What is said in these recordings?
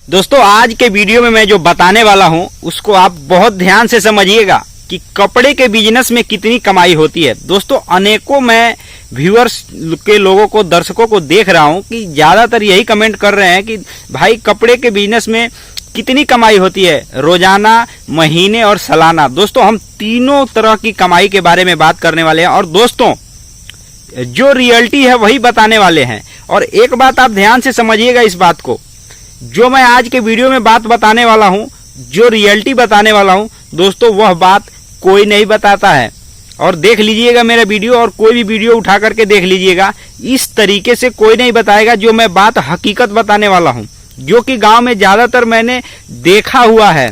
दोस्तों आज के वीडियो में मैं जो बताने वाला हूं उसको आप बहुत ध्यान से समझिएगा कि कपड़े के बिजनेस में कितनी कमाई होती है। दोस्तों अनेकों मैं व्यूअर्स के लोगों को, दर्शकों को देख रहा हूं कि ज्यादातर यही कमेंट कर रहे हैं कि भाई कपड़े के बिजनेस में कितनी कमाई होती है, रोजाना, महीने और सालाना। दोस्तों हम तीनों तरह की कमाई के बारे में बात करने वाले हैं और दोस्तों जो रियलिटी है वही बताने वाले हैं। और एक बात आप ध्यान से समझिएगा, इस बात को जो मैं आज के वीडियो में बात बताने वाला हूं, जो रियलिटी बताने वाला हूं दोस्तों, वह बात कोई नहीं बताता है। और देख लीजिएगा मेरा वीडियो, और कोई भी वीडियो उठा करके देख लीजिएगा, इस तरीके से कोई नहीं बताएगा जो मैं बात हकीकत बताने वाला हूं, जो कि गांव में ज्यादातर मैंने देखा हुआ है।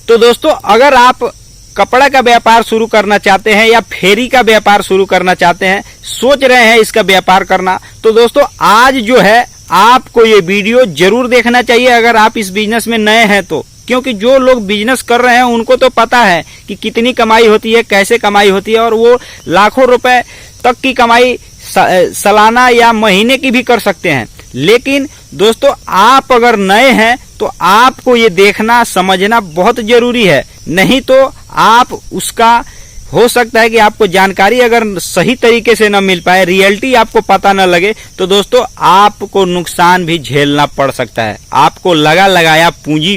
तो दोस्तों अगर आप कपड़ा का व्यापार शुरू करना चाहते हैं या फेरी का व्यापार शुरू करना चाहते हैं, सोच रहे हैं इसका व्यापार करना, तो दोस्तों आज जो है आपको ये वीडियो जरूर देखना चाहिए अगर आप इस बिजनेस में नए हैं तो। क्योंकि जो लोग बिजनेस कर रहे हैं उनको तो पता है कि कितनी कमाई होती है, कैसे कमाई होती है, और वो लाखों रुपए तक की कमाई सालाना या महीने की भी कर सकते हैं। लेकिन दोस्तों आप अगर नए हैं तो आपको ये देखना, समझना बहुत जरूरी है। नहीं तो आप उसका हो सकता है कि आपको जानकारी अगर सही तरीके से न मिल पाए, रियलिटी आपको पता न लगे, तो दोस्तों आपको नुकसान भी झेलना पड़ सकता है। आपको लगाया पूंजी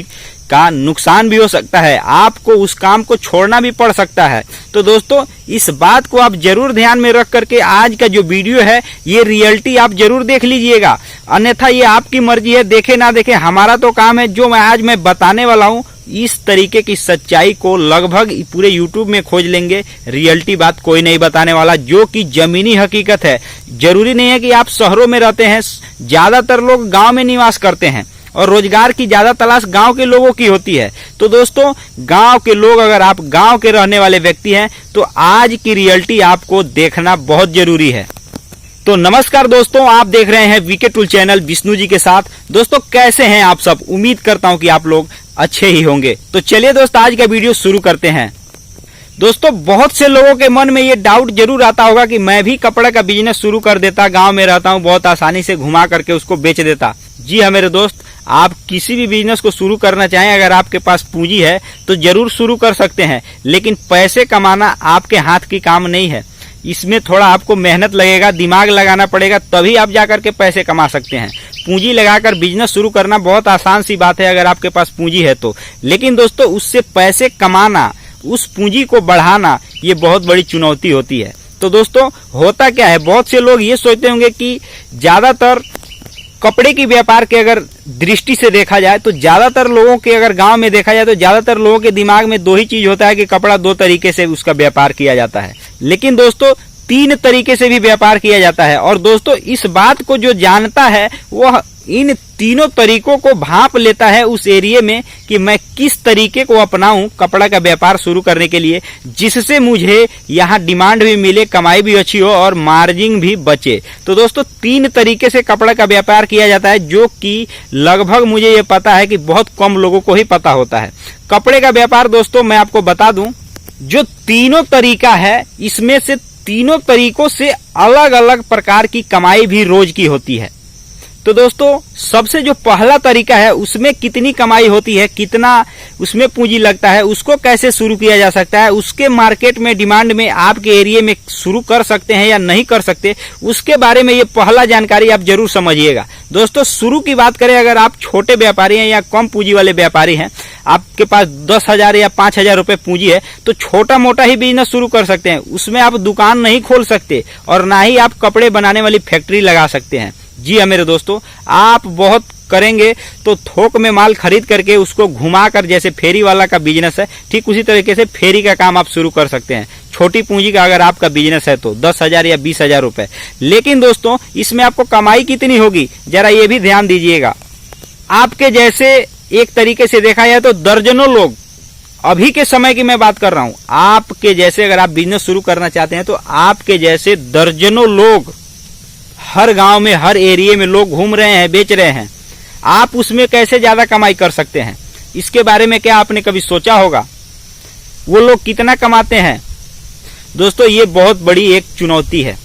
का नुकसान भी हो सकता है, आपको उस काम को छोड़ना भी पड़ सकता है। तो दोस्तों इस बात को आप जरूर ध्यान में रख करके आज का जो वीडियो है ये रियलिटी आप जरूर देख लीजिएगा। अन्यथा ये आपकी मर्जी है, देखे ना देखे, हमारा तो काम है जो मैं बताने वाला हूँ इस तरीके की सच्चाई को लगभग पूरे YouTube में खोज लेंगे। रियलिटी बात कोई नहीं बताने वाला, जो कि जमीनी हकीकत है। जरूरी नहीं है कि आप शहरों में रहते हैं, ज्यादातर लोग गांव में निवास करते हैं और रोजगार की ज्यादा तलाश गांव के लोगों की होती है। तो दोस्तों गांव के लोग, अगर आप गांव के रहने वाले व्यक्ति हैं तो आज की रियलिटी आपको देखना बहुत जरूरी है। तो नमस्कार दोस्तों, आप देख रहे हैं VK tool channel Vishnu ji के साथ। दोस्तों कैसे हैं आप सब? उम्मीद करता हूं कि आप लोग अच्छे ही होंगे। तो चलिए दोस्त आज का वीडियो शुरू करते हैं। दोस्तों बहुत से लोगों के मन में ये डाउट जरूर आता होगा कि मैं भी कपड़े का बिजनेस शुरू कर देता, गांव में रहता हूं, बहुत आसानी से घुमा करके उसको बेच देता। जी हाँ मेरे दोस्त, आप किसी भी बिजनेस को शुरू करना चाहें, अगर आपके पास पूंजी है तो जरूर शुरू कर सकते हैं। लेकिन पैसे कमाना आपके हाथ की काम नहीं है, इसमें थोड़ा आपको मेहनत लगेगा, दिमाग लगाना पड़ेगा, तभी आप जाकर के पैसे कमा सकते हैं। पूंजी लगाकर बिजनेस शुरू करना बहुत आसान सी बात है अगर आपके पास पूंजी है तो। लेकिन दोस्तों उससे पैसे कमाना, उस पूंजी को बढ़ाना, ये बहुत बड़ी चुनौती होती है। तो दोस्तों होता क्या है, बहुत से लोग ये सोचते होंगे कि ज्यादातर कपड़े की व्यापार के अगर दृष्टि से देखा जाए तो ज्यादातर लोगों के, अगर गांव में देखा जाए तो ज्यादातर लोगों के दिमाग में दो ही चीज होता है कि कपड़ा दो तरीके से उसका व्यापार किया जाता है। लेकिन दोस्तों तीन तरीके से भी व्यापार किया जाता है। और दोस्तों इस बात को जो जानता है वह इन तीनों तरीकों को भांप लेता है उस एरिया में कि मैं किस तरीके को अपनाऊं कपड़ा का व्यापार शुरू करने के लिए, जिससे मुझे यहाँ डिमांड भी मिले, कमाई भी अच्छी हो और मार्जिन भी बचे। तो दोस्तों तीन तरीके से कपड़ा का व्यापार किया जाता है, जो कि लगभग मुझे ये पता है कि बहुत कम लोगों को ही पता होता है। कपड़े का व्यापार दोस्तों मैं आपको बता दूं, जो तीनों तरीका है इसमें से तीनों तरीकों से अलग अलग प्रकार की कमाई भी रोज की होती है। तो दोस्तों सबसे जो पहला तरीका है उसमें कितनी कमाई होती है, कितना उसमें पूंजी लगता है, उसको कैसे शुरू किया जा सकता है, उसके मार्केट में डिमांड में आपके एरिया में शुरू कर सकते हैं या नहीं कर सकते, उसके बारे में ये पहला जानकारी आप जरूर समझिएगा। दोस्तों शुरू की बात करें, अगर आप छोटे व्यापारी हैं या कम पूंजी वाले व्यापारी हैं, आपके पास 10,000 या 5,000 रुपए पूंजी है, तो छोटा मोटा ही बिजनेस शुरू कर सकते हैं। उसमें आप दुकान नहीं खोल सकते और ना ही आप कपड़े बनाने वाली फैक्ट्री लगा सकते हैं। जी हाँ मेरे दोस्तों, आप बहुत करेंगे तो थोक में माल खरीद करके उसको घुमाकर, जैसे फेरी वाला का बिजनेस है, ठीक उसी तरीके से फेरी का काम आप शुरू कर सकते हैं। छोटी पूंजी का अगर आपका बिजनेस है तो 10,000 या 20,000 रुपए। लेकिन दोस्तों इसमें आपको कमाई कितनी होगी जरा ये भी ध्यान दीजिएगा। आपके जैसे एक तरीके से देखा जाए तो दर्जनों लोग, अभी के समय की मैं बात कर रहा हूं, आपके जैसे अगर आप बिजनेस शुरू करना चाहते हैं तो आपके जैसे दर्जनों लोग हर गांव में, हर एरिया में लोग घूम रहे हैं, बेच रहे हैं। आप उसमें कैसे ज्यादा कमाई कर सकते हैं, इसके बारे में क्या आपने कभी सोचा होगा? वो लोग कितना कमाते हैं? दोस्तों ये बहुत बड़ी एक चुनौती है।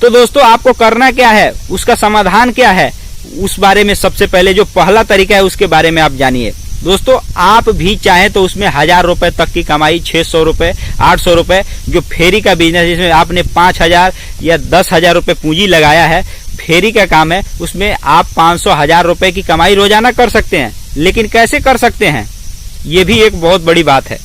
तो दोस्तों आपको करना क्या है, उसका समाधान क्या है, उस बारे में सबसे पहले जो पहला तरीका है उसके बारे में आप जानिए। दोस्तों आप भी चाहें तो उसमें 1000 रुपए तक की कमाई, 600 रुपए, 800 रुपए, जो फेरी का बिजनेस जिसमें आपने 5000 या 10,000 रुपए पूंजी लगाया है, फेरी का काम है, उसमें आप 500-1000 रुपए की कमाई रोजाना कर सकते हैं। लेकिन कैसे कर सकते हैं, ये भी एक बहुत बड़ी बात है।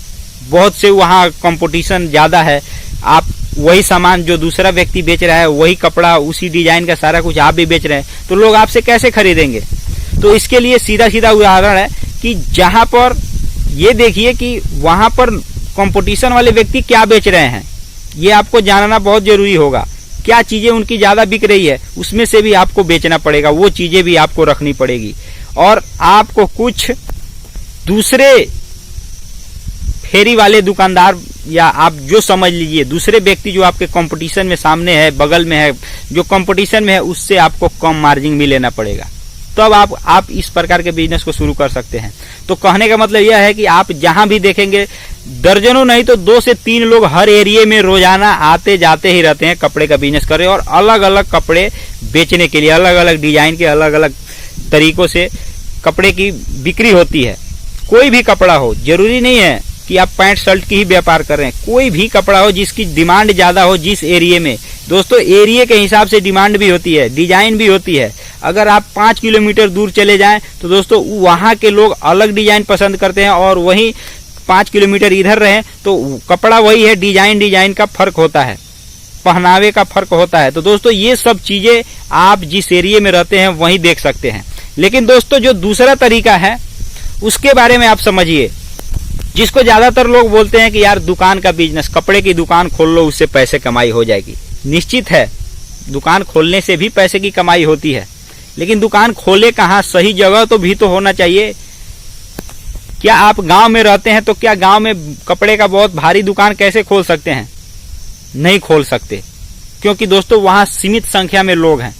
बहुत से वहाँ कंपटीशन ज्यादा है, आप वही सामान जो दूसरा व्यक्ति बेच रहा है, वही कपड़ा, उसी डिजाइन का सारा कुछ आप भी बेच रहे हैं, तो लोग आपसे कैसे खरीदेंगे। तो इसके लिए सीधा सीधा उदाहरण है कि जहां पर ये देखिए कि वहां पर कंपटीशन वाले व्यक्ति क्या बेच रहे हैं, ये आपको जानना बहुत जरूरी होगा। क्या चीजें उनकी ज्यादा बिक रही है, उसमें से भी आपको बेचना पड़ेगा, वो चीजें भी आपको रखनी पड़ेगी। और आपको कुछ दूसरे फेरी वाले दुकानदार, या आप जो समझ लीजिए दूसरे व्यक्ति जो आपके कंपटीशन में सामने है, बगल में है, जो कंपटीशन में है, उससे आपको कम मार्जिन भी लेना पड़ेगा, तब आप इस प्रकार के बिजनेस को शुरू कर सकते हैं। तो कहने का मतलब यह है कि आप जहां भी देखेंगे दर्जनों नहीं तो 2 से 3 लोग हर एरिया में रोजाना आते जाते ही रहते हैं, कपड़े का बिजनेस कर रहे हैं, और अलग अलग कपड़े बेचने के लिए, अलग अलग डिजाइन के, अलग अलग तरीकों से कपड़े की बिक्री होती है। कोई भी कपड़ा हो, जरूरी नहीं है कि आप पैंट शर्ट की ही व्यापार कर रहे हैं, कोई भी कपड़ा हो जिसकी डिमांड ज्यादा हो जिस एरिया में। दोस्तों एरिया के हिसाब से डिमांड भी होती है, डिजाइन भी होती है। अगर आप 5 किलोमीटर दूर चले जाएं तो दोस्तों वहां के लोग अलग डिजाइन पसंद करते हैं, और वहीं 5 किलोमीटर इधर रहें तो कपड़ा वही है, डिजाइन का फर्क होता है, पहनावे का फर्क होता है। तो दोस्तों ये सब चीजें आप जिस एरिया में रहते हैं वहीं देख सकते हैं। लेकिन दोस्तों जो दूसरा तरीका है उसके बारे में आप समझिए, जिसको ज्यादातर लोग बोलते हैं कि यार दुकान का बिजनेस, कपड़े की दुकान खोल लो, उससे पैसे कमाई हो जाएगी। निश्चित है दुकान खोलने से भी पैसे की कमाई होती है, लेकिन दुकान खोले कहाँ, सही जगह तो भी तो होना चाहिए। क्या आप गांव में रहते हैं तो क्या गांव में कपड़े का बहुत भारी दुकान कैसे खोल सकते हैं? नहीं खोल सकते, क्योंकि दोस्तों वहां सीमित संख्या में लोग हैं,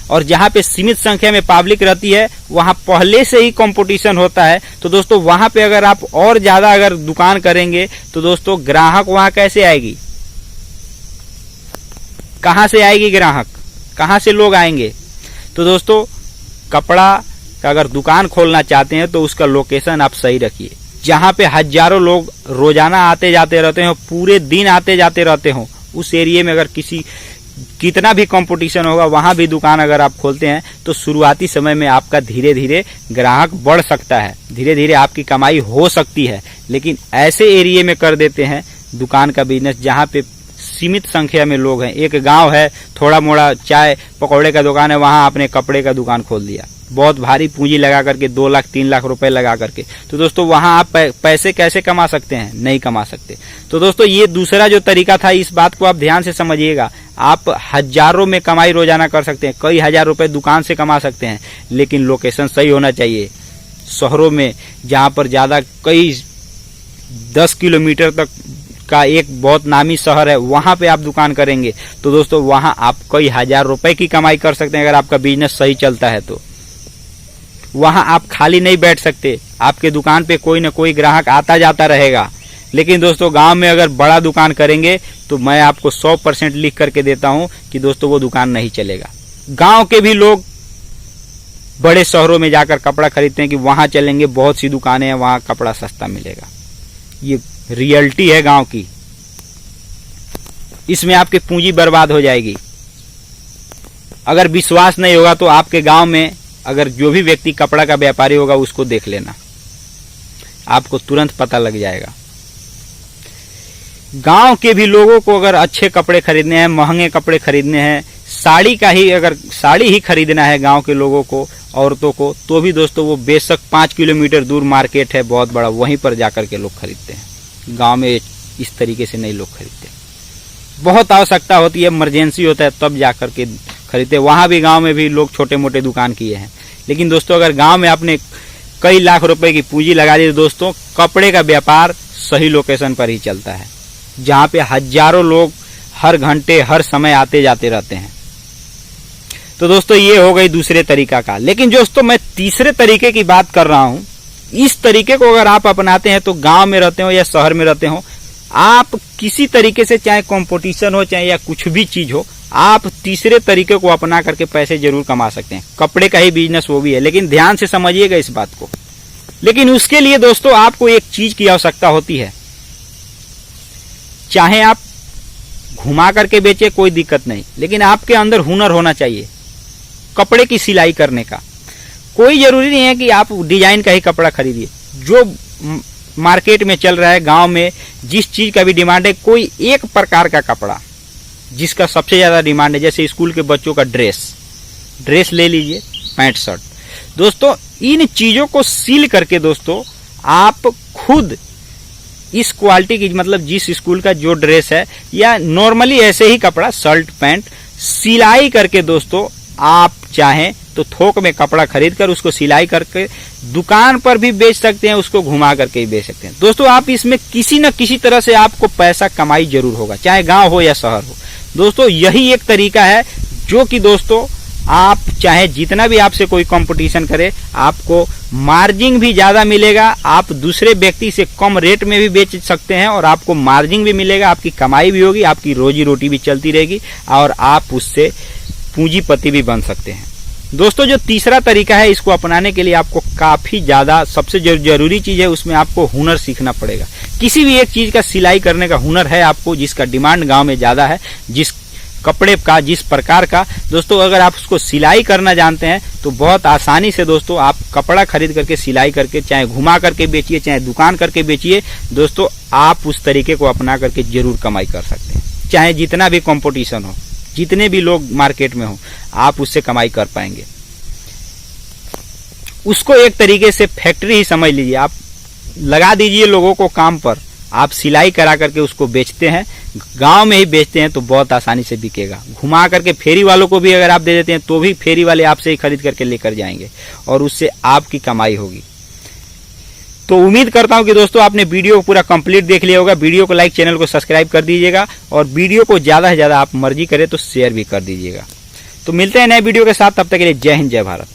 और जहां पे सीमित संख्या में पब्लिक रहती है वहां पहले से ही कंपटीशन होता है। तो दोस्तों वहां पे अगर आप और ज्यादा अगर दुकान करेंगे तो दोस्तों ग्राहक वहां कैसे आएगी, कहां से आएगी ग्राहक, कहां से लोग आएंगे। तो दोस्तों कपड़ा का अगर दुकान खोलना चाहते हैं तो उसका लोकेशन आप सही रखिए, जहां पे हजारों लोग रोजाना आते जाते रहते हो, पूरे दिन आते जाते रहते हो, उस एरिया में अगर कितना भी कंपटीशन होगा वहां भी दुकान अगर आप खोलते हैं तो शुरुआती समय में आपका धीरे धीरे ग्राहक बढ़ सकता है, धीरे धीरे आपकी कमाई हो सकती है। लेकिन ऐसे एरिया में कर देते हैं दुकान का बिजनेस जहां पे सीमित संख्या में लोग हैं, एक गांव है, थोड़ा मोड़ा चाय पकौड़े का दुकान है, वहां आपने कपड़े का दुकान खोल दिया, बहुत भारी पूंजी लगा करके, 2 लाख 3 लाख रुपए लगा करके। तो दोस्तों वहां आप पैसे कैसे कमा सकते हैं? नहीं कमा सकते। तो दोस्तों ये दूसरा जो तरीका था, इस बात को आप ध्यान से समझिएगा। आप हजारों में कमाई रोजाना कर सकते हैं, कई हजार रुपए दुकान से कमा सकते हैं, लेकिन लोकेशन सही होना चाहिए। शहरों में जहां पर ज्यादा कई 10 किलोमीटर तक का एक बहुत नामी शहर है, वहां पे आप दुकान करेंगे तो दोस्तों वहां आप कई हजार रुपए की कमाई कर सकते हैं अगर आपका बिजनेस सही चलता है। तो वहां आप खाली नहीं बैठ सकते, आपके दुकान पे कोई न कोई ग्राहक आता जाता रहेगा। लेकिन दोस्तों गांव में अगर बड़ा दुकान करेंगे तो मैं आपको 100% लिख करके देता हूं कि दोस्तों वो दुकान नहीं चलेगा। गांव के भी लोग बड़े शहरों में जाकर कपड़ा खरीदते हैं कि वहां चलेंगे, बहुत सी दुकानें हैं, वहां कपड़ा सस्ता मिलेगा। ये रियलिटी है गांव की, इसमें आपकी पूंजी बर्बाद हो जाएगी। अगर विश्वास नहीं होगा तो आपके गांव में अगर जो भी व्यक्ति कपड़ा का व्यापारी होगा उसको देख लेना, आपको तुरंत पता लग जाएगा। गांव के भी लोगों को अगर अच्छे कपड़े खरीदने हैं, महंगे कपड़े खरीदने हैं, साड़ी ही खरीदना है गांव के लोगों को, औरतों को, तो भी दोस्तों वो बेशक 5 किलोमीटर दूर मार्केट है बहुत बड़ा, वहीं पर जाकर के लोग खरीदते हैं। गांव में इस तरीके से नहीं लोग खरीदते, बहुत आवश्यकता होती है, इमरजेंसी होता है तब जाकर के खरीदते। वहां भी गांव में भी लोग छोटे मोटे दुकान किए हैं। लेकिन दोस्तों अगर गांव में आपने कई लाख रुपए की पूंजी लगा दी तो दोस्तों कपड़े का व्यापार सही लोकेशन पर ही चलता है, जहां पे हजारों लोग हर घंटे हर समय आते जाते रहते हैं। तो दोस्तों ये हो गई दूसरे तरीका का। लेकिन दोस्तों मैं तीसरे तरीके की बात कर रहा हूं। इस तरीके को अगर आप अपनाते हैं तो गांव में रहते हो या शहर में रहते हो, आप किसी तरीके से, चाहे कंपटीशन हो चाहे या कुछ भी चीज हो, आप तीसरे तरीके को अपना करके पैसे जरूर कमा सकते हैं। कपड़े का ही बिजनेस वो भी है, लेकिन ध्यान से समझिएगा इस बात को। लेकिन उसके लिए दोस्तों आपको एक चीज की आवश्यकता होती है। चाहे आप घुमा करके बेचे कोई दिक्कत नहीं, लेकिन आपके अंदर हुनर होना चाहिए कपड़े की सिलाई करने का। कोई जरूरी नहीं है कि आप डिजाइन का ही कपड़ा खरीदिए। जो मार्केट में चल रहा है, गांव में जिस चीज का भी डिमांड है, कोई एक प्रकार का कपड़ा जिसका सबसे ज्यादा डिमांड है, जैसे स्कूल के बच्चों का ड्रेस ले लीजिए, पैंट शर्ट। दोस्तों इन चीजों को सील करके दोस्तों आप खुद इस क्वालिटी की, मतलब जिस स्कूल का जो ड्रेस है या नॉर्मली ऐसे ही कपड़ा शर्ट पैंट सिलाई करके दोस्तों आप चाहें तो थोक में कपड़ा खरीद कर उसको सिलाई करके दुकान पर भी बेच सकते हैं, उसको घुमा करके भी बेच सकते हैं। दोस्तों आप इसमें किसी न किसी तरह से आपको पैसा कमाई जरूर होगा, चाहे गांव हो या शहर हो। दोस्तों यही एक तरीका है जो कि दोस्तों आप चाहे जितना भी आपसे कोई कंपटीशन करे, आपको मार्जिन भी ज्यादा मिलेगा, आप दूसरे व्यक्ति से कम रेट में भी बेच सकते हैं और आपको मार्जिन भी मिलेगा, आपकी कमाई भी होगी, आपकी रोजी रोटी भी चलती रहेगी और आप उससे पूंजीपति भी बन सकते हैं। दोस्तों जो तीसरा तरीका है, इसको अपनाने के लिए आपको काफी ज्यादा सबसे जरूरी चीज है, उसमें आपको हुनर सीखना पड़ेगा। किसी भी एक चीज का सिलाई करने का हुनर है आपको, जिसका डिमांड गांव में ज्यादा है, जिस कपड़े का, जिस प्रकार का, दोस्तों अगर आप उसको सिलाई करना जानते हैं तो बहुत आसानी से दोस्तों आप कपड़ा खरीद करके सिलाई करके चाहे घुमा करके बेचिए, चाहे दुकान करके बेचिए, दोस्तों आप उस तरीके को अपना करके जरूर कमाई कर सकते हैं। चाहे जितना भी कंपटीशन हो, जितने भी लोग मार्केट में हो, आप उससे कमाई कर पाएंगे। उसको एक तरीके से फैक्ट्री ही समझ लीजिए, आप लगा दीजिए लोगों को काम पर, आप सिलाई करा करके उसको बेचते हैं, गांव में ही बेचते हैं तो बहुत आसानी से बिकेगा। घुमा करके फेरी वालों को भी अगर आप दे देते हैं तो भी फेरी वाले आपसे ही खरीद करके लेकर जाएंगे और उससे आपकी कमाई होगी। तो उम्मीद करता हूं कि दोस्तों आपने वीडियो को पूरा कंप्लीट देख लिया होगा। वीडियो को लाइक, चैनल को सब्सक्राइब कर दीजिएगा और वीडियो को ज्यादा से ज्यादा आप मर्जी करें तो शेयर भी कर दीजिएगा। तो मिलते हैं नए वीडियो के साथ, तब तक के लिए जय हिंद, जय भारत।